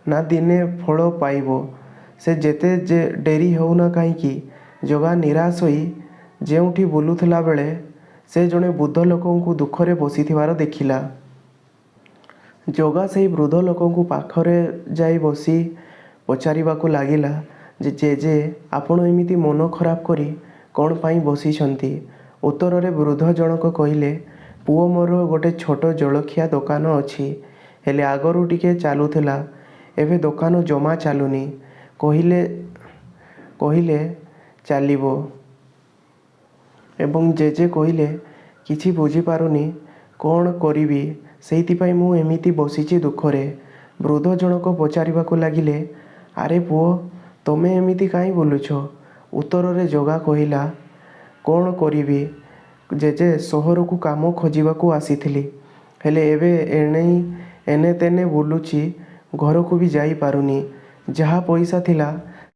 ନା ଦିନେ ଫଳ ପାଇବ। ସେ ଯେତେ ଡେରି ହେଉନା କାହିଁକି ଜଗା ନିରାଶ ହୋଇ ଯେଉଁଠି ବୁଲୁଥିଲା ବେଳେ ସେ ଜଣେ ବୃଦ୍ଧ ଲୋକଙ୍କୁ ଦୁଃଖରେ ବସିଥିବାର ଦେଖିଲା। ଜଗା ସେହି ବୃଦ୍ଧ ଲୋକଙ୍କୁ ପାଖରେ ଯାଇ ବସି ପଚାରିବାକୁ ଲାଗିଲା ଯେ ଜେଜେ ଆପଣ ଏମିତି ମନ ଖରାପ କରି କ'ଣ ପାଇଁ ବସିଛନ୍ତି? ଉତ୍ତରରେ ବୃଦ୍ଧ ଜଣକ କହିଲେ, ପୁଅ ମୋର ଗୋଟେ ଛୋଟ ଜଳଖିଆ ଦୋକାନ ଅଛି, ହେଲେ ଆଗରୁ ଟିକେ ଚାଲୁଥିଲା, ଏବେ ଦୋକାନ ଜମା ଚାଲୁନି। କହିଲେ ଚାଲିବ। ଏବଂ ଜେଜେ କହିଲେ, କିଛି ବୁଝିପାରୁନି, କ'ଣ କରିବି, ସେଇଥିପାଇଁ ମୁଁ ଏମିତି ବସିଛି ଦୁଃଖରେ। ବୃଦ୍ଧ ଜଣକ ପଚାରିବାକୁ ଲାଗିଲେ, ଆରେ ପୁଅ ତମେ ଏମିତି କାହିଁ ବୁଲୁଛ? ଉତ୍ତରରେ ଜଗା କହିଲା, କ'ଣ କରିବି ଜେଜେ, ସହରକୁ କାମ ଖୋଜିବାକୁ ଆସିଥିଲି, ହେଲେ ଏବେ ଏନେ ତେନେ ବୁଲୁଛି, ଘରକୁ ବି ଯାଇପାରୁନି। ଯାହା ପଇସା ଥିଲା